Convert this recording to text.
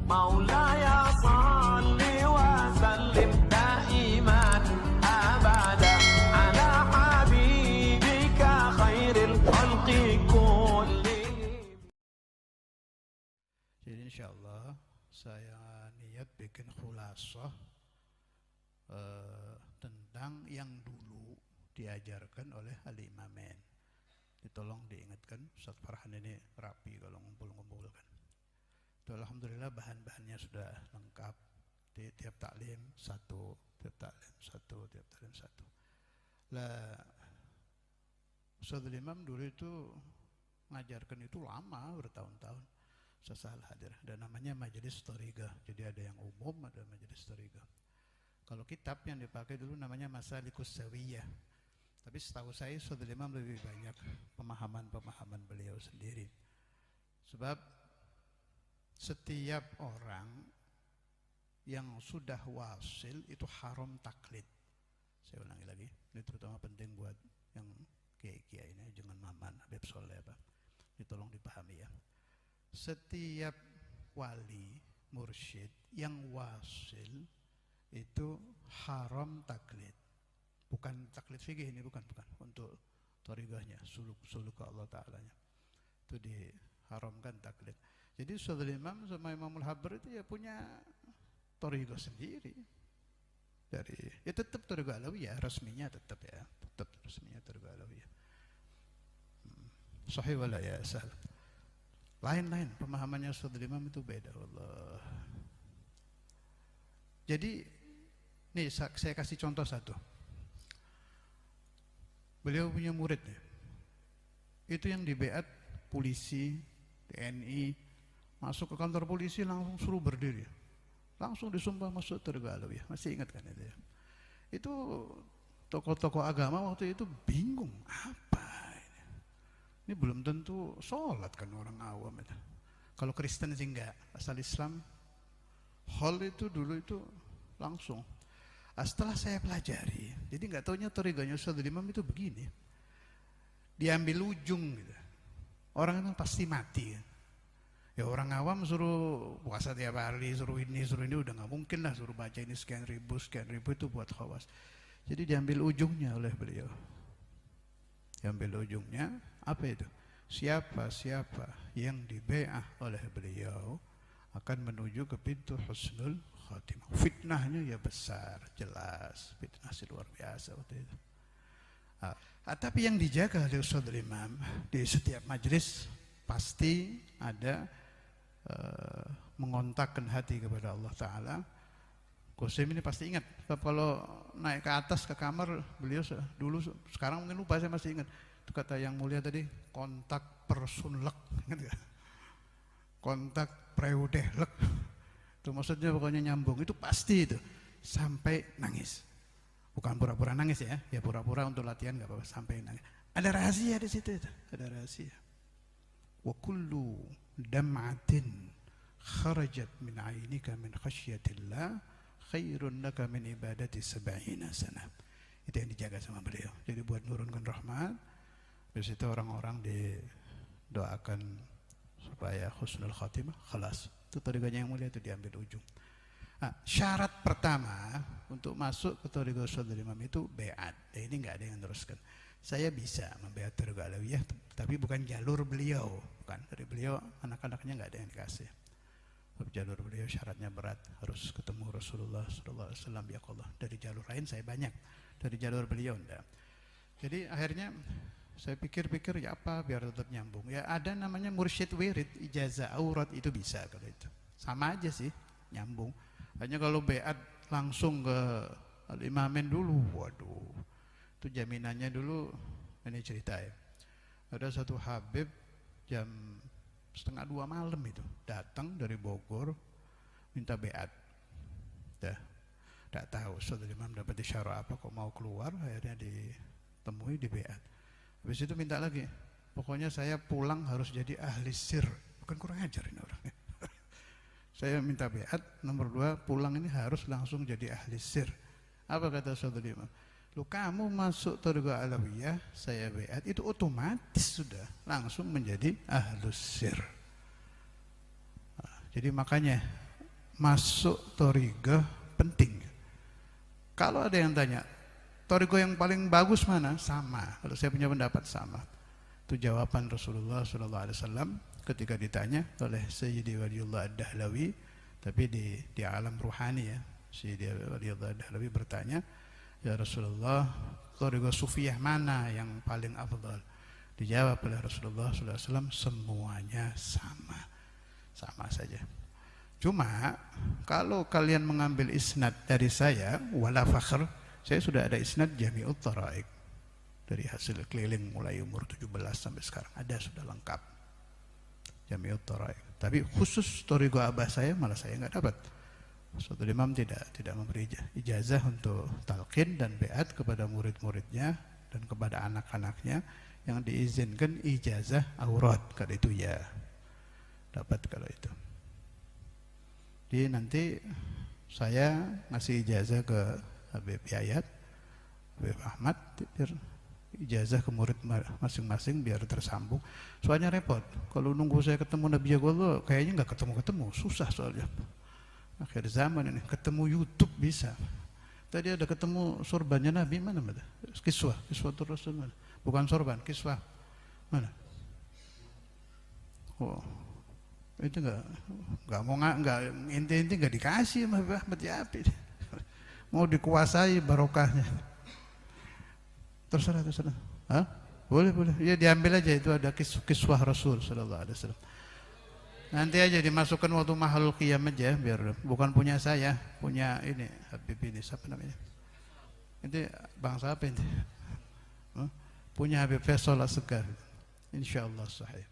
مولاي صل وسلم دائما أبدا على حبيبك خير الخلق كلهم. Jadi insyaallah saya niat bikin khulasah tentang yang dulu diajarkan oleh Al-Imamain. Ditolong diingatkan, Ustaz Farhan ini rapi kalau ngumpul-ngumpulkan. Itu alhamdulillah bahan-bahannya sudah lengkap. Di tiap taklim satu, tiap taklim satu, tiap taklim satu. Lah Ustaz Imam dulu itu ngajarkan itu lama, bertahun-tahun. Saya salah hadir. Ada namanya majelis thariqah. Jadi ada yang umum, ada majelis thariqah. Kalau kitab yang dipakai dulu namanya Masalikus Zawiyah. Tapi setahu saya Ustaz Imam lebih banyak pemahaman-pemahaman beliau sendiri. Sebab setiap orang yang sudah wasil itu haram taklid. Saya ulangi lagi, ini terutama penting buat yang kiai-kiai ini, jangan Maman, Habib Soleh apa. Ditolong dipahami ya. Setiap wali, mursyid yang wasil itu haram taklid. Bukan taklid fikih ini, bukan. Untuk thariqahnya, suluk ke Allah Ta'alanya. Itu diharamkan taklid. Jadi Ustaz Imam sama Imamul Habr itu ya punya thariqah sendiri. Ya tetap thariqah alawiyah, resminya tetap ya. Tetap resminya thariqah alawiyah. Sahih wala ya asal. Lain-lain pemahamannya Ustaz Imam itu beda Allah. Jadi nih saya kasih contoh satu. Beliau punya murid ya. Itu yang dibeat polisi, TNI, masuk ke kantor polisi langsung suruh berdiri. Langsung disumpah masuk thariqah alawiyah. Masih ingat kan itu ya? Itu tokoh-tokoh agama waktu itu bingung, apa ini belum tentu sholat kan orang awam itu. Kalau Kristen sih enggak, asal Islam hal itu dulu itu langsung. Setelah saya pelajari, jadi enggak taunya thariqahnya Ustaz Imam itu begini. Diambil ujung gitu. Orang itu pasti mati. Ya orang awam suruh puasa tiap hari, suruh ini udah nggak mungkin lah, suruh baca ini sekian ribu itu buat khawas. Jadi diambil ujungnya oleh beliau. Diambil ujungnya apa itu? Siapa yang dibeah oleh beliau akan menuju ke pintu husnul khatimah. Fitnahnya ya besar, jelas, fitnah luar biasa waktu itu. Tapi yang dijaga oleh Ustaz Imam di setiap majelis pasti ada mengontakkan hati kepada Allah Ta'ala. Qasim ini pasti ingat, kalau naik ke atas ke kamar beliau dulu, sekarang mungkin lupa, saya masih ingat itu kata yang mulia tadi, kontak persunlek, ingat gak? Kontak preudehlek, itu maksudnya pokoknya nyambung, itu pasti itu sampai nangis. Bukan pura-pura nangis ya pura-pura untuk latihan gak apa-apa, sampai nangis. Ada rahasia di situ itu, ada rahasia. Wa kullu dam'atin kharajat min 'ainika min khasyatillah khairun laka min ibadati 70 sana. Itu yang dijaga sama beliau. Jadi buat nurunkan rahmat, di situ orang-orang didoakan supaya husnul khatimah, khalas. Itu thariqahnya yang mulia itu diambil ujung. Syarat pertama untuk masuk ke thariqah Ustaz Imam itu beat. Ini enggak ada yang teruskan. Saya bisa membeat thariqah alawiyah, tapi bukan jalur beliau, bukan. Dari beliau anak-anaknya enggak ada yang dikasih. Jalur beliau syaratnya berat, harus ketemu Rasulullah SAW ya Allah. Dari jalur lain saya banyak, dari jalur beliau enggak. Jadi akhirnya saya pikir-pikir ya apa biar tetap nyambung. Ya ada namanya mursyid wirid, ijazah aurat itu bisa kalau itu. Sama aja sih, nyambung. Hanya kalau beat langsung ke Al-Imamain dulu, waduh. Itu jaminannya dulu, ini cerita ya. Ada satu Habib jam 1:30 malam itu datang dari Bogor minta beat. Tidak tahu Ustaz Imam dapat isyarah apa kok mau keluar, akhirnya ditemui di beat. Habis itu minta lagi, pokoknya saya pulang harus jadi ahli sir. Bukan kurang ajar ini orangnya. Saya minta beat, nomor 2 pulang ini harus langsung jadi ahli sir. Apa kata Ustaz Imam? Lu kamu masuk thariqah alawiyah, saya beat, itu otomatis sudah langsung menjadi ahlus sir. Jadi makanya masuk thariqah penting. Kalau ada yang tanya, thariqah yang paling bagus mana? Sama. Kalau saya punya pendapat sama. Itu jawaban Rasulullah SAW ketika ditanya oleh Sayyidi Waliullah Ad-Dahlawi, tapi di alam ruhani ya. Sayyidi Waliullah Ad-Dahlawi bertanya, ya Rasulullah, thariqah sufiyah mana yang paling afdal? Dijawab oleh Rasulullah SAW, semuanya sama, sama saja. Cuma kalau kalian mengambil isnad dari saya, wala fakhr, saya sudah ada isnad Jami'ut Thara'iq dari hasil keliling mulai umur 17 sampai sekarang, ada sudah lengkap Jami'ut Thara'iq. Tapi khusus thariqah abah saya malah saya nggak dapat. Suatu imam tidak memberi ijazah untuk talqin dan beat kepada murid-muridnya dan kepada anak-anaknya. Yang diizinkan ijazah aurat, kalau itu ya dapat kalau itu. Jadi nanti saya ngasih ijazah ke Habib Yayat, Habib Ahmad, biar ijazah ke murid masing-masing biar tersambung. Soalnya repot, kalau nunggu saya ketemu Nabi Jagolo kayaknya nggak ketemu-ketemu, susah soalnya. Akhir zaman ini ketemu YouTube bisa. Tadi ada ketemu sorbannya Nabi, mana? Kiswah tur Rasul mana? Bukan sorban, kiswah mana? Oh, itu nggak mau nggak inti nggak dikasih sama Ahmad Yapi, mau dikuasai barokahnya. Terserah. Hah? Boleh. Ya diambil aja, itu ada kiswah Rasul Sallallahu Alaihi Wasallam. Nanti aja dimasukkan waktu mahal qiyam aja, biar bukan punya saya, punya ini Habib ini siapa namanya? Ini bangsa apa ini? Punya Habib Faisal As-Sekar, insyaallah sahih.